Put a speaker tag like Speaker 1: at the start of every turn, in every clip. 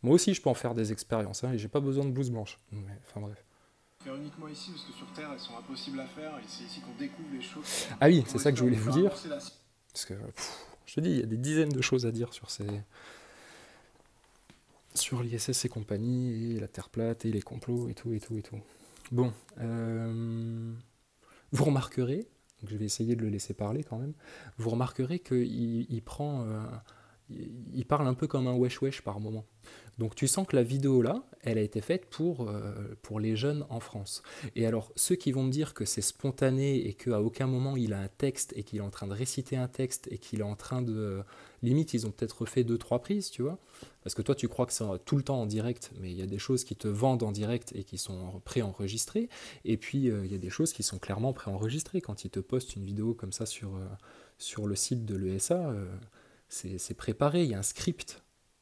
Speaker 1: Moi aussi, je peux en faire des expériences, hein, et j'ai pas besoin de blouse blanche. Mais, enfin bref.
Speaker 2: Faire uniquement ici, parce que sur Terre, elles sont impossibles à faire, et c'est ici qu'on découvre les choses
Speaker 1: Ah oui, c'est
Speaker 2: qu'on
Speaker 1: ça que je
Speaker 2: espère
Speaker 1: voulais
Speaker 2: vont
Speaker 1: vous
Speaker 2: faire
Speaker 1: dire.
Speaker 2: avancer la
Speaker 1: Parce que, je te dis, il y a des dizaines de choses à dire sur l'ISS et compagnie, et la Terre plate, et les complots, et tout, et tout, et tout. Bon, vous remarquerez, donc je vais essayer de le laisser parler quand même, vous remarquerez qu'il prend, il parle un peu comme un wesh wesh par moment. Donc tu sens que la vidéo là, elle a été faite pour les jeunes en France. Et alors ceux qui vont me dire que c'est spontané et qu'à aucun moment il a un texte et qu'il est en train de réciter un texte et qu'il est en train de... limite ils ont peut-être refait deux, trois prises, tu vois. Parce que toi tu crois que c'est tout le temps en direct, mais il y a des choses qui te vendent en direct et qui sont préenregistrées. Et puis il y a des choses qui sont clairement préenregistrées. Quand ils te postent une vidéo comme ça sur le site de l'ESA, c'est préparé, il y a un script.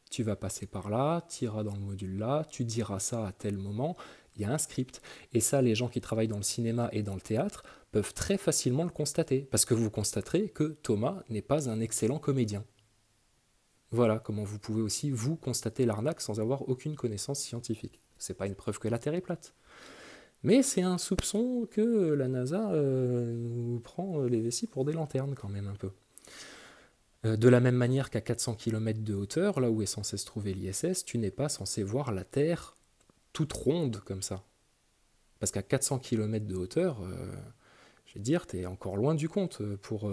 Speaker 1: Tu vas passer par là, tu iras dans le module là, tu diras ça à tel moment, il y a un script. Et ça, les gens qui travaillent dans le cinéma et dans le théâtre peuvent très facilement le constater, parce que vous constaterez que Thomas n'est pas un excellent comédien. Voilà comment vous pouvez aussi vous constater l'arnaque sans avoir aucune connaissance scientifique. C'est pas une preuve que la Terre est plate. Mais c'est un soupçon que la NASA nous prend les vessies pour des lanternes quand même un peu. De la même manière qu'à 400 km de hauteur, là où est censé se trouver l'ISS, tu n'es pas censé voir la Terre toute ronde comme ça. Parce qu'à 400 km de hauteur, je vais te dire, tu es encore loin du compte pour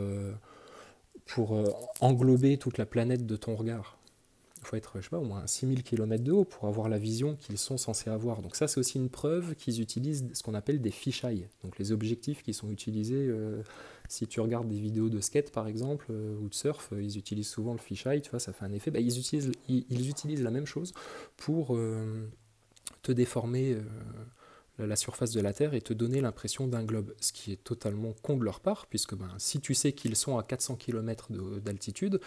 Speaker 1: englober toute la planète de ton regard. Il faut être, je sais pas, au moins 6000 km de haut pour avoir la vision qu'ils sont censés avoir. Donc ça, c'est aussi une preuve qu'ils utilisent ce qu'on appelle des fisheye. Donc les objectifs qui sont utilisés, si tu regardes des vidéos de skate par exemple, ou de surf, ils utilisent souvent le fisheye, tu vois, ça fait un effet. Bah, ils utilisent la même chose pour te déformer la surface de la Terre et te donner l'impression d'un globe. Ce qui est totalement con de leur part, puisque ben, si tu sais qu'ils sont à 400 km d'altitude,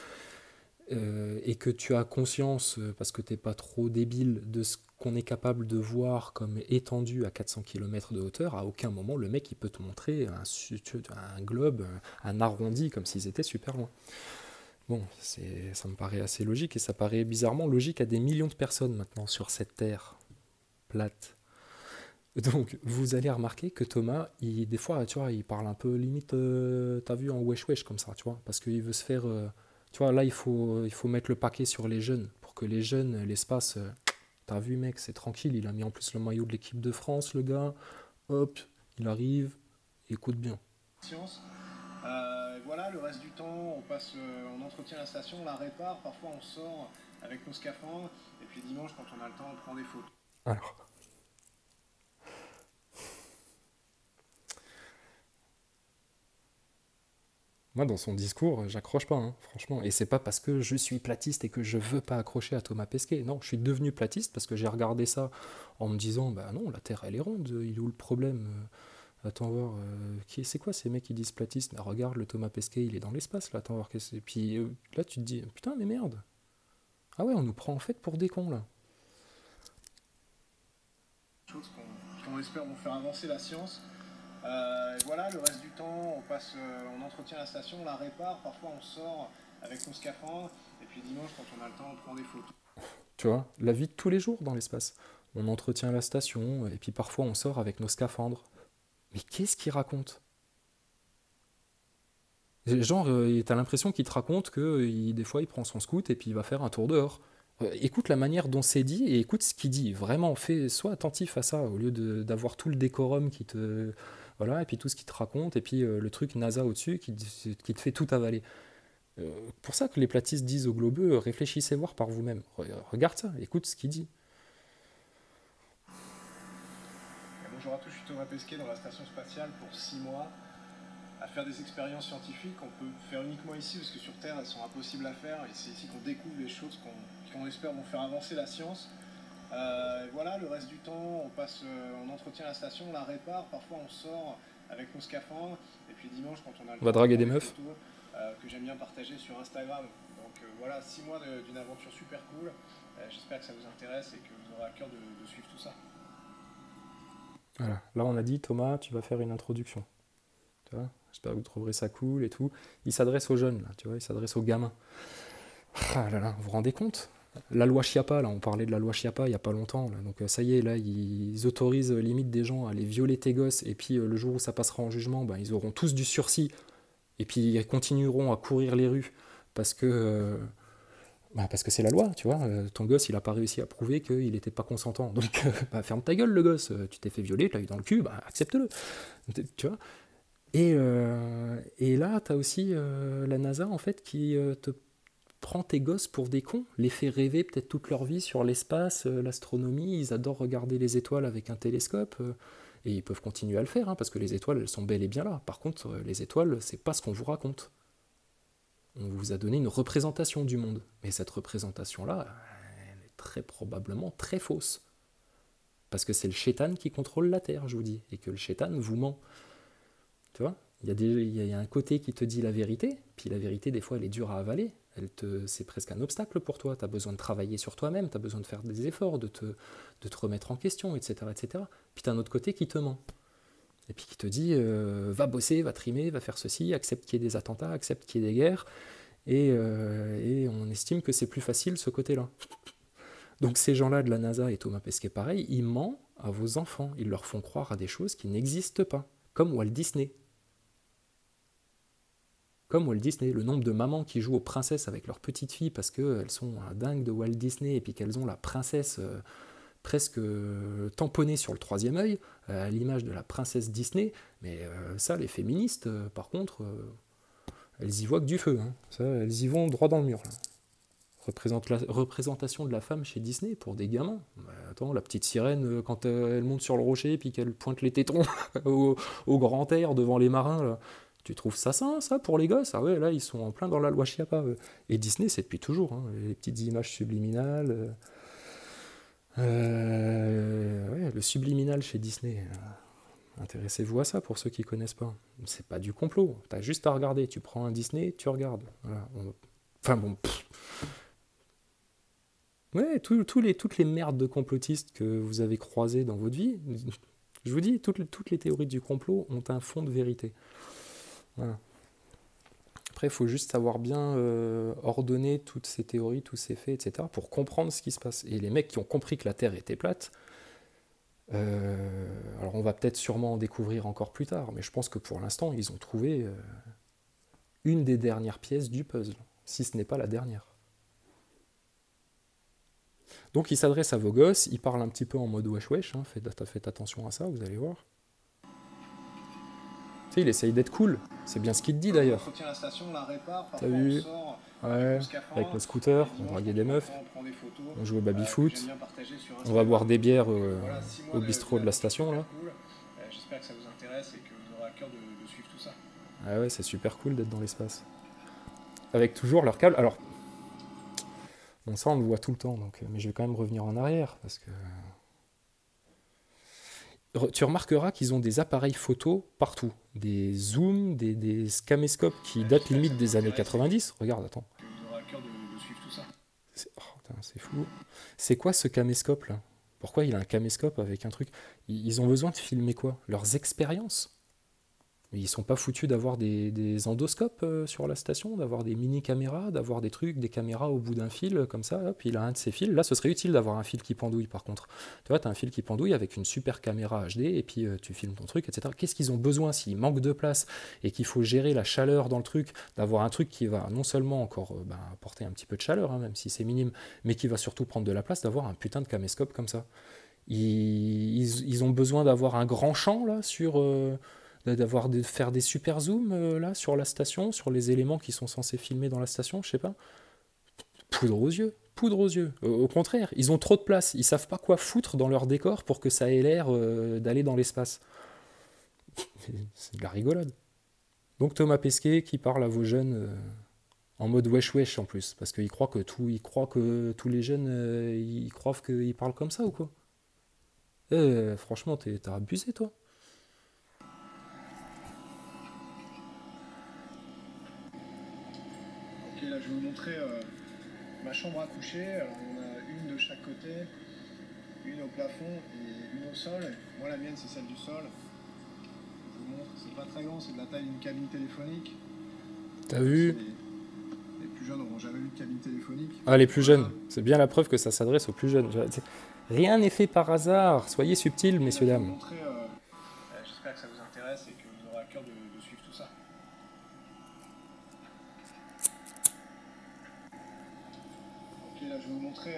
Speaker 1: et que tu as conscience, parce que tu n'es pas trop débile, de ce qu'on est capable de voir comme étendu à 400 km de hauteur, à aucun moment le mec il peut te montrer un globe, un arrondi, comme s'ils étaient super loin. Bon, ça me paraît assez logique, et ça paraît bizarrement logique à des millions de personnes maintenant sur cette Terre plate. Donc, vous allez remarquer que Thomas, des fois, tu vois, il parle un peu limite, t'as vu, en wesh wesh comme ça, tu vois, parce qu'il veut se faire, tu vois, là, il faut mettre le paquet sur les jeunes, pour que les jeunes, l'espace, t'as vu, mec, c'est tranquille, il a mis en plus le maillot de l'équipe de France, le gars, hop, il arrive, écoute bien.
Speaker 2: science. Voilà, le reste du temps, on entretient la station, on la répare, parfois on sort avec nos scaphandres, et puis dimanche, quand on a le temps, on prend des photos.
Speaker 1: Alors, moi, dans son discours, j'accroche pas, hein, franchement. Et c'est pas parce que je suis platiste et que je veux pas accrocher à Thomas Pesquet. Non, je suis devenu platiste parce que j'ai regardé ça en me disant, bah non, la Terre, elle est ronde, il est où le problème? Attends voir, c'est quoi ces mecs qui disent platiste? Mais regarde, le Thomas Pesquet, il est dans l'espace, là, attends voir qu'est-ce que c'est. Puis là, tu te dis, putain, mais merde. Ah ouais, on nous prend en fait pour des cons, là.
Speaker 2: Choses qu'on espère vont faire avancer la science. Voilà, le reste du temps, on entretient la station, on la répare, parfois on sort avec nos scaphandres, et puis dimanche, quand on a le temps, on prend des photos.
Speaker 1: Tu vois, la vie de tous les jours dans l'espace. On entretient la station, et puis parfois on sort avec nos scaphandres. Mais qu'est-ce qu'il raconte? Genre, t'as l'impression qu'il te raconte que des fois il prend son scoot et puis il va faire un tour dehors. Écoute la manière dont c'est dit et écoute ce qu'il dit. Vraiment, sois attentif à ça au lieu d'avoir tout le décorum qui te. Voilà, et puis tout ce qu'il te raconte, et puis le truc NASA au-dessus qui te fait tout avaler. Pour ça que les platistes disent aux globeux, réfléchissez voir par vous-même. Regarde ça, écoute ce qu'il dit.
Speaker 2: Bonjour à tous, je suis Thomas Pesquet dans la station spatiale pour 6 mois à faire des expériences scientifiques qu'on peut faire uniquement ici parce que sur Terre elles sont impossibles à faire et c'est ici qu'on découvre les choses qu'on espère vont faire avancer la science. Voilà, le reste du temps on entretient la station, on la répare, parfois on sort avec nos scaphandres et puis dimanche quand on a le
Speaker 1: On va
Speaker 2: temps on
Speaker 1: draguer
Speaker 2: prend
Speaker 1: des
Speaker 2: des
Speaker 1: meufs.
Speaker 2: photos que j'aime bien partager sur Instagram. Donc voilà, 6 mois d'une aventure super cool. J'espère que ça vous intéresse et que vous aurez à cœur de suivre tout ça.
Speaker 1: Voilà. Là, on a dit, Thomas, tu vas faire une introduction. Tu vois, j'espère que vous trouverez ça cool et tout. Il s'adresse aux jeunes, là, tu vois, il s'adresse aux gamins. Ah là là, vous vous rendez compte? La loi Chiappa, là, on parlait de la loi Chiappa il n'y a pas longtemps. Là. Donc ça y est, là, ils autorisent limite des gens à aller violer tes gosses. Et puis le jour où ça passera en jugement, ben, ils auront tous du sursis. Et puis ils continueront à courir les rues parce que parce que c'est la loi, tu vois. Ton gosse, il n'a pas réussi à prouver qu'il n'était pas consentant. Donc bah, ferme ta gueule, le gosse. Tu t'es fait violer, tu l'as eu dans le cul, bah, accepte-le. Tu vois. Et là, tu as aussi la NASA, en fait, qui te prend tes gosses pour des cons, les fait rêver peut-être toute leur vie sur l'espace, l'astronomie. Ils adorent regarder les étoiles avec un télescope. Et ils peuvent continuer à le faire, hein, parce que les étoiles, elles sont bel et bien là. Par contre, les étoiles, c'est pas ce qu'on vous raconte. On vous a donné une représentation du monde. Mais cette représentation-là, elle est très probablement très fausse. Parce que c'est le chétan qui contrôle la Terre, je vous dis. Et que le chétan vous ment. Tu vois, il y a un côté qui te dit la vérité, puis la vérité, des fois, elle est dure à avaler. C'est presque un obstacle pour toi. Tu as besoin de travailler sur toi-même, tu as besoin de faire des efforts, de te remettre en question, etc. etc. Puis tu as un autre côté qui te ment. Et puis qui te dit va bosser, va trimer, va faire ceci, accepte qu'il y ait des attentats, accepte qu'il y ait des guerres. Et on estime que c'est plus facile ce côté-là. Donc ces gens-là de la NASA et Thomas Pesquet, pareil, ils mentent à vos enfants. Ils leur font croire à des choses qui n'existent pas. Comme Walt Disney. Comme Walt Disney, le nombre de mamans qui jouent aux princesses avec leurs petites filles parce qu'elles sont dingues de Walt Disney et puis qu'elles ont la princesse presque tamponnée sur le troisième œil, à l'image de la princesse Disney. Mais ça, les féministes, par contre, elles y voient que du feu. Hein. Ça, elles y vont droit dans le mur. Là. Représentation de la femme chez Disney pour des gamins. Bah, attends, la petite sirène, quand elle monte sur le rocher et puis qu'elle pointe les tétons au grand air devant les marins, là. Tu trouves ça sain, ça, pour les gosses? Ah ouais, là, ils sont en plein dans la loi Chiappa. Et Disney, c'est depuis toujours. Hein, les petites images subliminales. Ouais, le subliminal chez Disney. Intéressez-vous à ça pour ceux qui connaissent pas. C'est pas du complot. T'as juste à regarder. Tu prends un Disney, tu regardes. Voilà. Enfin bon. Ouais, toutes les merdes de complotistes que vous avez croisées dans votre vie, je vous dis, toutes les théories du complot ont un fond de vérité. Voilà. Après, il faut juste savoir bien ordonner toutes ces théories, tous ces faits, etc., pour comprendre ce qui se passe. Et les mecs qui ont compris que la Terre était plate, alors on va peut-être sûrement en découvrir encore plus tard, mais je pense que pour l'instant, ils ont trouvé une des dernières pièces du puzzle, si ce n'est pas la dernière. Donc il s'adresse à vos gosses, il parle un petit peu en mode wesh wesh, hein, faites attention à ça, vous allez voir. Tu sais, il essaye d'être cool, c'est bien ce qu'il te dit d'ailleurs.
Speaker 2: La station, on la répare,
Speaker 1: t'as vu? Ouais, avec le scooter, on draguait des meufs, on jouait au baby-foot, on va boire des bières au bistrot de la station là.
Speaker 2: J'espère que ça vous intéresse et que vous aurez à cœur de suivre tout ça.
Speaker 1: Ah ouais, c'est super cool d'être dans l'espace. Avec toujours leur câble. Alors, bon, ça on le voit tout le temps, donc, mais je vais quand même revenir en arrière parce que. Tu remarqueras qu'ils ont des appareils photo partout. Des zooms, des caméscopes qui datent limite des années 90. Regarde, attends.
Speaker 2: Vous aurez à cœur de suivre tout ça.
Speaker 1: C'est fou. C'est quoi ce caméscope là? Pourquoi il a un caméscope avec un truc? Ils ont besoin de filmer quoi? Leurs expériences? Mais ils sont pas foutus d'avoir des endoscopes sur la station, d'avoir des mini-caméras, d'avoir des trucs, des caméras au bout d'un fil, comme ça, hop, il a un de ces fils. Là, ce serait utile d'avoir un fil qui pendouille, par contre. Tu vois, tu as un fil qui pendouille avec une super caméra HD, et puis tu filmes ton truc, etc. Qu'est-ce qu'ils ont besoin s'il manque de place et qu'il faut gérer la chaleur dans le truc, d'avoir un truc qui va non seulement encore apporter un petit peu de chaleur, hein, même si c'est minime, mais qui va surtout prendre de la place, d'avoir un putain de caméscope comme ça. Ils ont besoin d'avoir un grand champ, là, de faire des super zooms là sur la station, sur les éléments qui sont censés filmer dans la station, je sais pas. Poudre aux yeux, poudre aux yeux. Au contraire, ils ont trop de place, ils savent pas quoi foutre dans leur décor pour que ça ait l'air d'aller dans l'espace. C'est de la rigolade. Donc Thomas Pesquet qui parle à vos jeunes en mode wesh wesh en plus, parce qu'il croit que tous les jeunes ils croient qu'ils parlent comme ça ou quoi. Franchement, t'as abusé toi.
Speaker 2: Là, je vais vous montrer ma chambre à coucher. Alors, on a une de chaque côté, une au plafond et une au sol. Moi, la mienne, c'est celle du sol. Je vous montre, c'est pas très grand, c'est de la taille d'une cabine téléphonique.
Speaker 1: T'as vu?
Speaker 2: Les plus jeunes n'auront jamais eu de cabine téléphonique.
Speaker 1: Ah, les plus
Speaker 2: Voilà.
Speaker 1: jeunes. C'est bien la preuve que ça s'adresse aux plus jeunes. Rien n'est fait par hasard. Soyez subtils,
Speaker 2: Ok, là,
Speaker 1: messieurs,
Speaker 2: je vais vous
Speaker 1: dames.
Speaker 2: montrer. J'espère que ça vous intéresse et que vous aurez à cœur de suivre tout ça. Ok, là, je vais vous montrer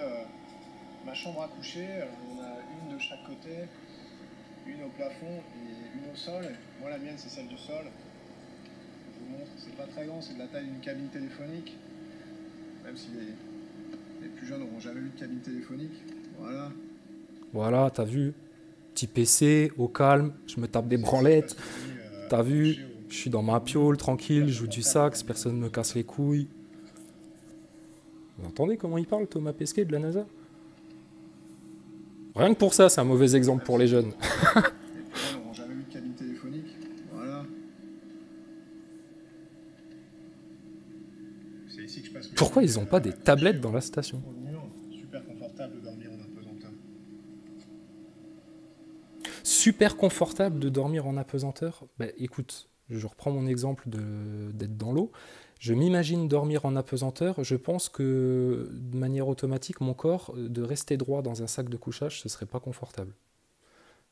Speaker 2: ma chambre à coucher. Alors, on a une de chaque côté, une au plafond et une au sol. Moi, la mienne, c'est celle du sol. Je vous montre, c'est pas très grand, c'est de la taille d'une cabine téléphonique. Même si les plus jeunes n'auront jamais eu de cabine téléphonique. Voilà.
Speaker 1: Voilà, t'as vu? Petit PC, au calme, je me tape des
Speaker 2: C'est ici que je
Speaker 1: branlettes.
Speaker 2: passe mes nuits
Speaker 1: T'as vu?
Speaker 2: accroché
Speaker 1: Je suis dans ma piole, tranquille, je joue du sax, personne ne me casse les couilles. Vous entendez comment il parle, Thomas Pesquet de la NASA? Rien que pour ça, c'est un mauvais exemple pour les jeunes.
Speaker 2: Les plus jeunes n'auront jamais eu de cabine téléphonique. Voilà. C'est ici que je passe mes
Speaker 1: Pourquoi
Speaker 2: nuits,
Speaker 1: ils n'ont pas des
Speaker 2: accroché
Speaker 1: tablettes dans la station?
Speaker 2: au mur. Super confortable de dormir en apesanteur.
Speaker 1: Super confortable de dormir en apesanteur? Bah écoute, je reprends mon exemple d'être dans l'eau. Je m'imagine dormir en apesanteur. Je pense que de manière automatique, mon corps, de rester droit dans un sac de couchage, ce serait pas confortable.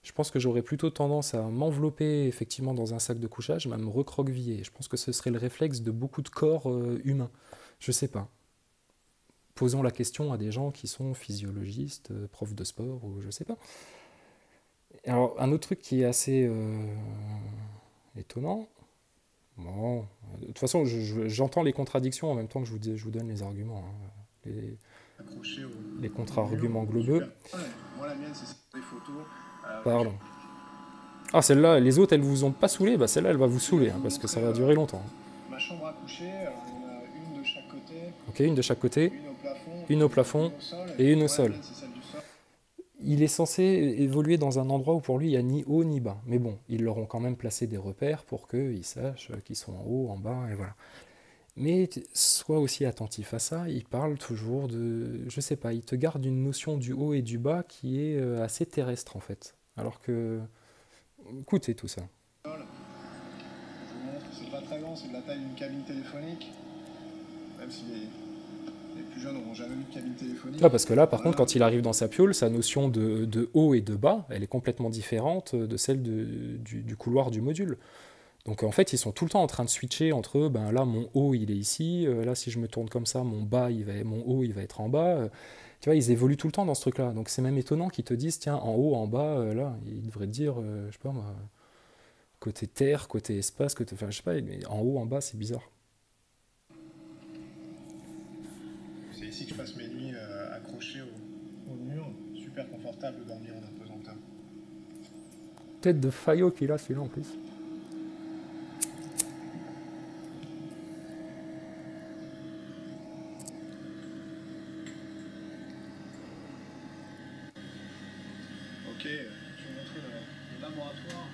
Speaker 1: Je pense que j'aurais plutôt tendance à m'envelopper effectivement dans un sac de couchage, mais à me recroqueviller. Je pense que ce serait le réflexe de beaucoup de corps humains. Je sais pas. Posons la question à des gens qui sont physiologistes, profs de sport, ou je sais pas. Alors, un autre truc qui est assez étonnant, bon, de toute façon, j'entends les contradictions en même temps que je vous donne les arguments, hein.
Speaker 2: Accroché
Speaker 1: Les
Speaker 2: au
Speaker 1: contre-arguments
Speaker 2: mur.
Speaker 1: globaux.
Speaker 2: Super. Ouais. Moi, la mienne, c'est des photos.
Speaker 1: Pardon. Ah, celle-là, les autres, elles vous ont pas saoulé, bah celle-là, elle va vous saouler,
Speaker 2: Je vais
Speaker 1: hein,
Speaker 2: vous
Speaker 1: parce que ça
Speaker 2: montrer
Speaker 1: va durer longtemps.
Speaker 2: ma chambre à coucher. Alors, on a une de chaque côté,
Speaker 1: Ok, une de chaque côté,
Speaker 2: une au plafond
Speaker 1: une au plafond
Speaker 2: une au sol.
Speaker 1: et une au
Speaker 2: Moi, la
Speaker 1: sol.
Speaker 2: mienne, c'est celle du sol.
Speaker 1: Il est censé évoluer dans un endroit où pour lui, il n'y a ni haut ni bas. Mais bon, ils leur ont quand même placé des repères pour qu'ils sachent qu'ils sont en haut, en bas, et voilà. Mais sois aussi attentif à ça, il parle toujours de... Je sais pas, il te garde une notion du haut et du bas qui est assez terrestre en fait. Alors que... Écoutez tout ça.
Speaker 2: Je vous montre, c'est pas très grand, c'est de la taille d'une cabine téléphonique. Même si les plus jeunes n'auront jamais eu de cabine téléphonique.
Speaker 1: Ah, parce que là, par
Speaker 2: Voilà.
Speaker 1: contre, quand il arrive dans sa piole, sa notion de haut et de bas, elle est complètement différente de celle du couloir du module. Donc en fait, ils sont tout le temps en train de switcher entre, ben là, mon haut, il est ici, là, si je me tourne comme ça, mon haut, il va être en bas. Tu vois, ils évoluent tout le temps dans ce truc-là. Donc c'est même étonnant qu'ils te disent, tiens, en haut, en bas, là, ils devraient te dire, je sais pas moi, côté terre, côté espace, côté... Enfin, je sais pas, mais en haut, en bas, c'est bizarre.
Speaker 2: C'est ici que je passe mes nuits accroché au mur. Super confortable de dormir en apesanteur.
Speaker 1: Tête de Fayot qu'il a, celui-là, en plus.
Speaker 2: Ok, je vais vous montrer le laboratoire,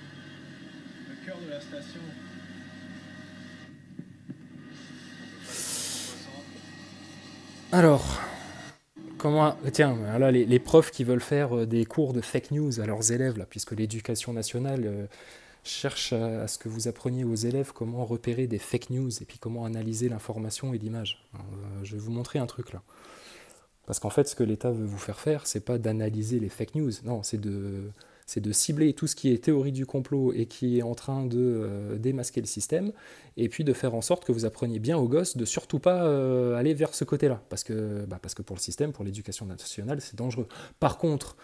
Speaker 2: le cœur de la station.
Speaker 1: Alors, comment... Tiens, là, les profs qui veulent faire des cours de fake news à leurs élèves, là, puisque l'éducation nationale cherche à ce que vous appreniez aux élèves comment repérer des fake news et puis comment analyser l'information et l'image. Je vais vous montrer un truc là. Parce qu'en fait, ce que l'État veut vous faire faire, c'est pas d'analyser les fake news, non, c'est de cibler tout ce qui est théorie du complot et qui est en train de démasquer le système, et puis de faire en sorte que vous appreniez bien aux gosses de surtout pas aller vers ce côté-là, parce que pour le système, pour l'éducation nationale, c'est dangereux. Par contre,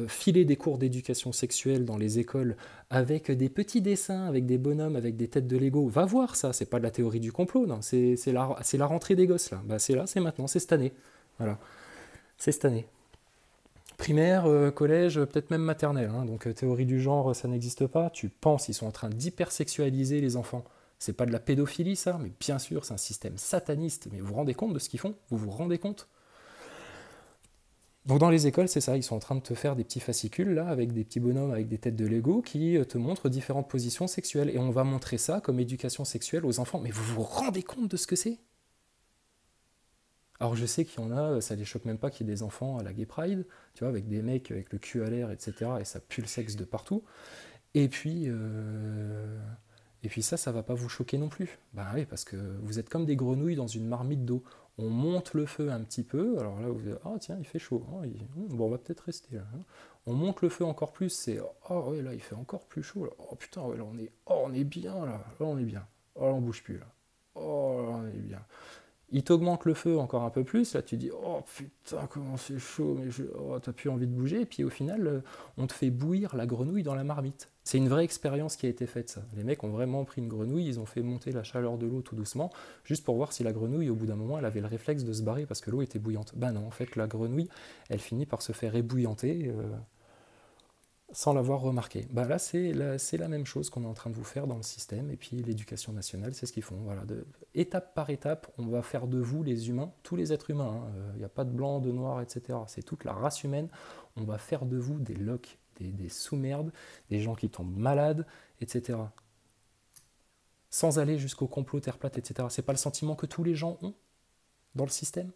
Speaker 1: filer des cours d'éducation sexuelle dans les écoles avec des petits dessins, avec des bonhommes, avec des têtes de Lego, va voir ça, c'est pas de la théorie du complot, non, c'est la rentrée des gosses, là. Bah, c'est là, c'est maintenant, c'est cette année. Voilà. C'est cette année. Primaire, collège, peut-être même maternelle, hein. Donc théorie du genre, ça n'existe pas. Tu penses, ils sont en train d'hypersexualiser les enfants. C'est pas de la pédophilie, ça, mais bien sûr, c'est un système sataniste. Mais vous vous rendez compte de ce qu'ils font? Vous vous rendez compte? Donc dans les écoles, c'est ça, ils sont en train de te faire des petits fascicules, là, avec des petits bonhommes, avec des têtes de Lego, qui te montrent différentes positions sexuelles. Et on va montrer ça comme éducation sexuelle aux enfants. Mais vous vous rendez compte de ce que c'est? Alors je sais qu'il y en a, ça les choque même pas qu'il y ait des enfants à la Gay Pride, tu vois, avec des mecs avec le cul à l'air, etc. Et ça pue le sexe de partout. Et puis, ça va pas vous choquer non plus. Bah oui, parce que vous êtes comme des grenouilles dans une marmite d'eau. On monte le feu un petit peu, alors là vous dites, ah tiens, il fait chaud, ah, bon, on va peut-être rester là. On monte le feu encore plus, c'est, oh ouais, là il fait encore plus chaud, là. Oh putain, ouais, là on est bien, là on est bien, oh là on bouge plus, là, oh là on est bien. Il t'augmente le feu encore un peu plus, là tu dis oh putain comment c'est chaud, mais oh, t'as plus envie de bouger, et puis au final on te fait bouillir la grenouille dans la marmite. C'est une vraie expérience qui a été faite ça. Les mecs ont vraiment pris une grenouille, ils ont fait monter la chaleur de l'eau tout doucement, juste pour voir si la grenouille au bout d'un moment elle avait le réflexe de se barrer parce que l'eau était bouillante. Bah non, en fait la grenouille elle finit par se faire ébouillanter sans l'avoir remarqué. Bah là, c'est la même chose qu'on est en train de vous faire dans le système, et puis l'éducation nationale, c'est ce qu'ils font. Voilà, étape par étape, on va faire de vous les humains, tous les êtres humains, il n'y a pas de blanc, de noir, etc. C'est toute la race humaine, on va faire de vous des locs, des sous-merdes, des gens qui tombent malades, etc. Sans aller jusqu'au complot Terre plate, etc. C'est pas le sentiment que tous les gens ont dans le système?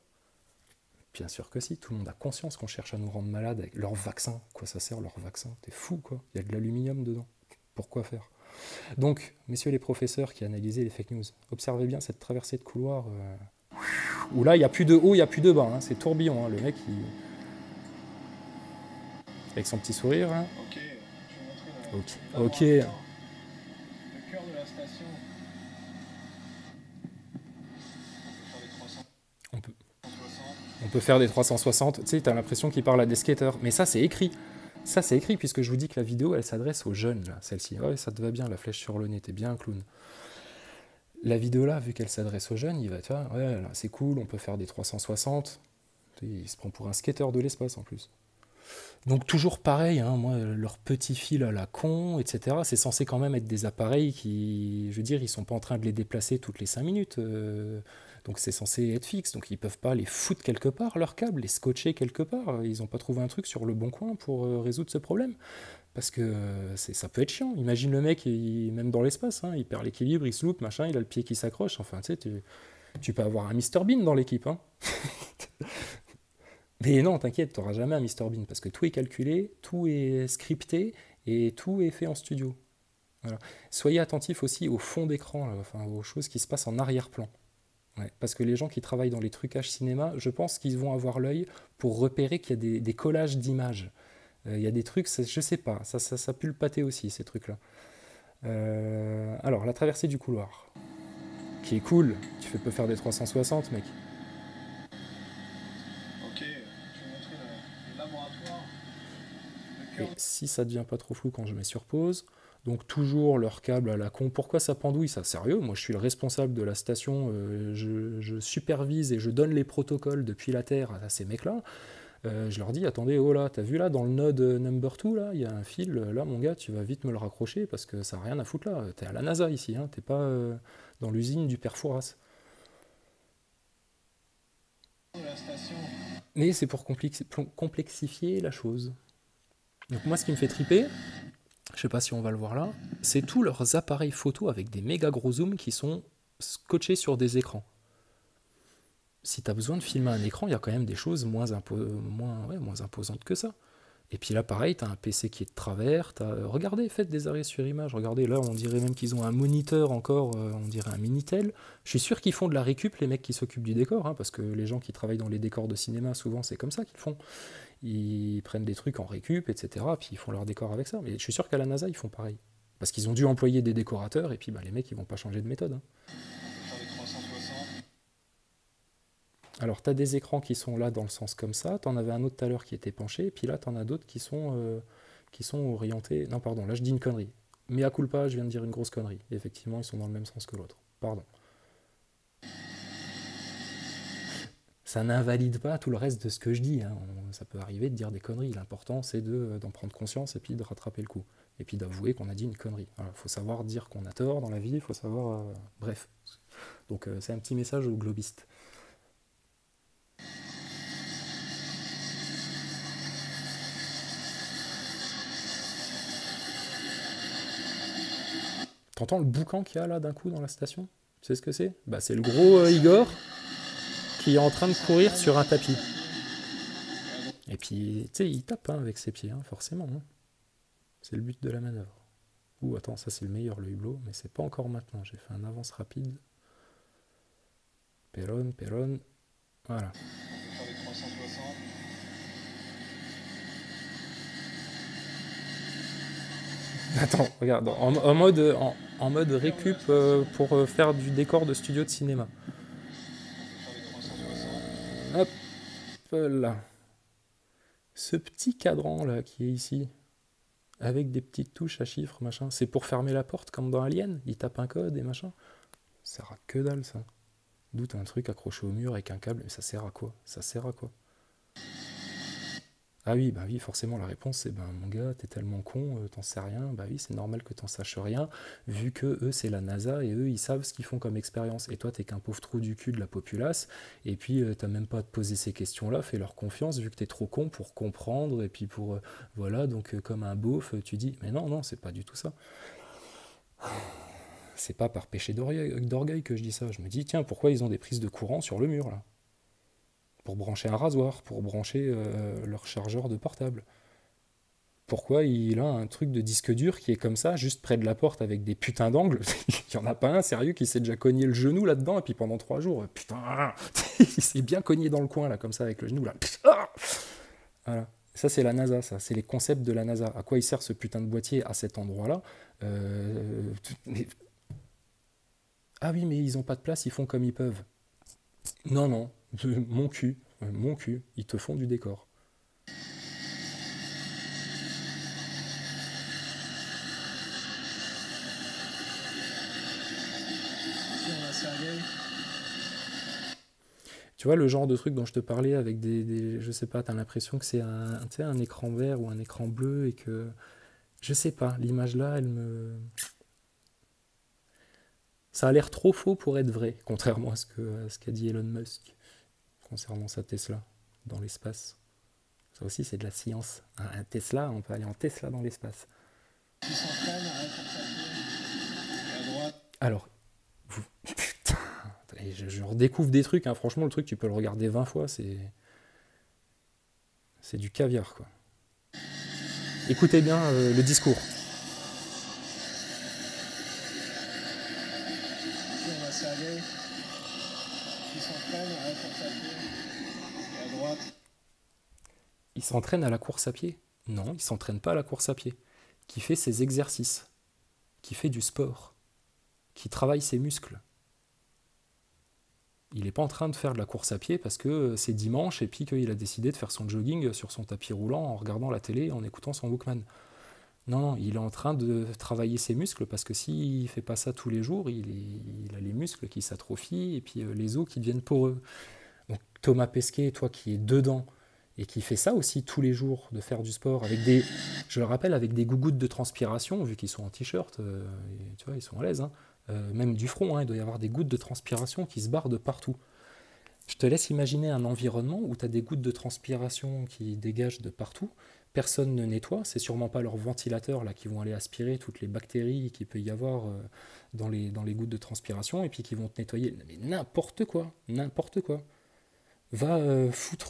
Speaker 1: Bien sûr que si, tout le monde a conscience qu'on cherche à nous rendre malades avec leur vaccin. Quoi ça sert leur vaccin? T'es fou quoi, il y a de l'aluminium dedans. Pourquoi faire? Donc, messieurs les professeurs qui analysaient les fake news, observez bien cette traversée de couloir où là il n'y a plus de haut, il n'y a plus de bas, hein, c'est tourbillon, hein, le mec avec son petit sourire. Hein.
Speaker 2: Ok, je vais montrer
Speaker 1: Ok.
Speaker 2: le cœur de la station.
Speaker 1: On peut,
Speaker 2: 360.
Speaker 1: on peut faire des 360, tu sais, t'as l'impression qu'il parle à des skateurs, mais ça c'est écrit. Ça c'est écrit puisque je vous dis que la vidéo elle s'adresse aux jeunes, là, celle-ci. Ouais, ça te va bien, la flèche sur le nez, t'es bien un clown. La vidéo là, vu qu'elle s'adresse aux jeunes, il va, tu vois, ouais, là, c'est cool, on peut faire des 360. Il se prend pour un skateur de l'espace en plus. Donc toujours pareil, hein, moi, leur petit fil à la con, etc. C'est censé quand même être des appareils qui, je veux dire, ils sont pas en train de les déplacer toutes les 5 minutes. Donc c'est censé être fixe. Donc ils peuvent pas les foutre quelque part, leurs câbles, les scotcher quelque part. Ils ont pas trouvé un truc sur le bon coin pour résoudre ce problème. Parce que ça peut être chiant. Imagine le mec, même dans l'espace, hein, il perd l'équilibre, il se loupe, machin, il a le pied qui s'accroche. Enfin, tu sais, tu peux avoir un Mr Bean dans l'équipe. Hein. Mais non, t'inquiète, t'auras jamais un Mr Bean, parce que tout est calculé, tout est scripté, et tout est fait en studio. Voilà. Soyez attentifs aussi au fond d'écran, enfin, aux choses qui se passent en arrière-plan. Ouais, parce que les gens qui travaillent dans les trucages cinéma, je pense qu'ils vont avoir l'œil pour repérer qu'il y a des collages d'images. Il y a des trucs, je sais pas, ça pue le pâté aussi, ces trucs-là. Alors, la traversée du couloir, qui est cool, tu peux faire des 360, mec.
Speaker 2: Ok, je vais montrer le laboratoire.
Speaker 1: Et si ça devient pas trop flou quand je mets sur pause, donc toujours leur câble à la con. Pourquoi ça pendouille? Ça, sérieux? Moi, je suis le responsable de la station. Je supervise et je donne les protocoles depuis la Terre à ces mecs-là. Je leur dis, attendez, oh là, t'as vu là, dans le node number 2, là, il y a un fil. Là, mon gars, tu vas vite me le raccrocher parce que ça n'a rien à foutre là. T'es à la NASA ici, hein, t'es pas dans l'usine du père Fouras.
Speaker 2: La station.
Speaker 1: Mais c'est pour complexifier la chose. Donc moi, ce qui me fait triper, je sais pas si on va le voir là, c'est tous leurs appareils photo avec des méga gros zooms qui sont scotchés sur des écrans. Si tu as besoin de filmer un écran, il y a quand même des choses moins imposantes que ça. Et puis là, pareil, tu as un PC qui est de travers. Regardez, faites des arrêts sur image. Regardez, là, on dirait même qu'ils ont un moniteur encore, on dirait un Minitel. Je suis sûr qu'ils font de la récup, les mecs qui s'occupent du décor, hein, parce que les gens qui travaillent dans les décors de cinéma, souvent, c'est comme ça qu'ils font. Ils prennent des trucs en récup, etc., puis ils font leur décor avec ça. Mais je suis sûr qu'à la NASA, ils font pareil. Parce qu'ils ont dû employer des décorateurs, et puis bah, les mecs, ils vont pas changer de méthode. Hein.
Speaker 2: Faire les 360.
Speaker 1: Alors, tu as des écrans qui sont là dans le sens comme ça, tu en avais un autre tout à l'heure qui était penché, et puis là, tu en as d'autres qui sont orientés... Non, pardon, là, je dis une connerie. Mais à culpa, je viens de dire une grosse connerie. Effectivement, ils sont dans le même sens que l'autre. Pardon. Ça n'invalide pas tout le reste de ce que je dis. Hein. Ça peut arriver de dire des conneries. L'important, c'est d'en prendre conscience et puis de rattraper le coup. Et puis d'avouer qu'on a dit une connerie. Il faut savoir dire qu'on a tort dans la vie, il faut savoir... Bref. Donc, c'est un petit message aux globistes. T'entends le boucan qu'il y a là d'un coup dans la station? Tu sais ce que c'est? Bah, c'est le gros Igor qui est en train de courir sur un tapis. Et puis, tu sais, il tape hein, avec ses pieds, hein, forcément. Hein. C'est le but de la manœuvre. Ouh, attends, ça c'est le meilleur, le hublot, mais c'est pas encore maintenant. J'ai fait un avance rapide. Perron. Voilà.
Speaker 2: On peut faire des 360.
Speaker 1: Attends, regarde, en mode
Speaker 2: Là, on est à
Speaker 1: récup
Speaker 2: 360.
Speaker 1: pour faire du décor de studio de cinéma.
Speaker 2: On peut faire des 360.
Speaker 1: Hop là. Ce petit cadran là qui est ici, avec des petites touches à chiffres, machin, c'est pour fermer la porte comme dans Alien. Il tape un code et machin. Ça sert à que dalle ça. D'où t'as un truc accroché au mur avec un câble, mais ça sert à quoi? Ça sert à quoi? Ah oui, bah oui, forcément, la réponse c'est ben mon gars, t'es tellement con, t'en sais rien. Bah oui, c'est normal que t'en saches rien, vu que eux c'est la NASA et eux ils savent ce qu'ils font comme expérience. Et toi t'es qu'un pauvre trou du cul de la populace, et puis t'as même pas à te poser ces questions-là, fais leur confiance, vu que t'es trop con pour comprendre, et puis pour. Voilà, donc comme un beauf, tu dis, mais non, non, c'est pas du tout ça. C'est pas par péché d'orgueil que je dis ça. Je me dis, tiens, pourquoi ils ont des prises de courant sur le mur là? Pour brancher un rasoir, pour brancher leur chargeur de portable. Pourquoi il a un truc de disque dur qui est comme ça, juste près de la porte avec des putains d'angles? Il n'y en a pas un sérieux qui s'est déjà cogné le genou là-dedans et puis pendant 3 jours, putain, il s'est bien cogné dans le coin là, comme ça avec le genou là. Voilà. Ça c'est la NASA, ça, c'est les concepts de la NASA. À quoi il sert ce putain de boîtier à cet endroit-là? Mais... Ah oui, mais ils ont pas de place, ils font comme ils peuvent. Non, non, mon cul, ils te font du décor.
Speaker 2: Ici, on a Sergei.
Speaker 1: Tu vois, le genre de truc dont je te parlais avec je sais pas, t'as l'impression que c'est tu sais, un écran vert ou un écran bleu et que, je sais pas, l'image là, ça a l'air trop faux pour être vrai, contrairement à ce qu'a dit Elon Musk concernant sa Tesla dans l'espace. Ça aussi, c'est de la science. Un Tesla, on peut aller en Tesla dans l'espace.
Speaker 2: Qui s'entraîne à la course à pied. Et à droite.
Speaker 1: Alors, putain, je redécouvre des trucs, hein. Franchement, le truc, tu peux le regarder 20 fois, c'est du caviar, quoi. Écoutez bien le discours.
Speaker 2: Ici, on a Sergei. Qui s'entraîne à la course à pied. Et à droite.
Speaker 1: Il s'entraîne à la course à pied? Non, il s'entraîne pas à la course à pied. Qui fait ses exercices, qui fait du sport, qui travaille ses muscles. Il n'est pas en train de faire de la course à pied parce que c'est dimanche et puis qu'il a décidé de faire son jogging sur son tapis roulant en regardant la télé et en écoutant son Walkman. Non, non, il est en train de travailler ses muscles parce que s'il ne fait pas ça tous les jours, il a les muscles qui s'atrophient et puis les os qui deviennent poreux. Donc Thomas Pesquet, toi qui es dedans et qui fait ça aussi tous les jours, de faire du sport, avec je le rappelle, avec des gougouttes de transpiration, vu qu'ils sont en t-shirt, tu vois, ils sont à l'aise, hein. Même du front, hein, il doit y avoir des gouttes de transpiration qui se barrent de partout. Je te laisse imaginer un environnement où tu as des gouttes de transpiration qui dégagent de partout, personne ne nettoie, c'est sûrement pas leurs ventilateurs là, qui vont aller aspirer toutes les bactéries qu'il peut y avoir dans les gouttes de transpiration, et puis qui vont te nettoyer. Mais n'importe quoi, n'importe quoi. Va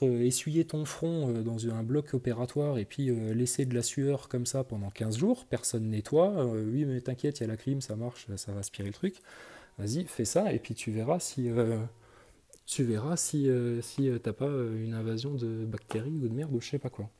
Speaker 1: essuyer ton front dans un bloc opératoire et puis laisser de la sueur comme ça pendant 15 jours, personne nettoie, oui mais t'inquiète, il y a la clim, ça marche, ça va aspirer le truc. Vas-y, fais ça et puis tu verras si t'as pas une invasion de bactéries ou de merde ou je sais pas quoi.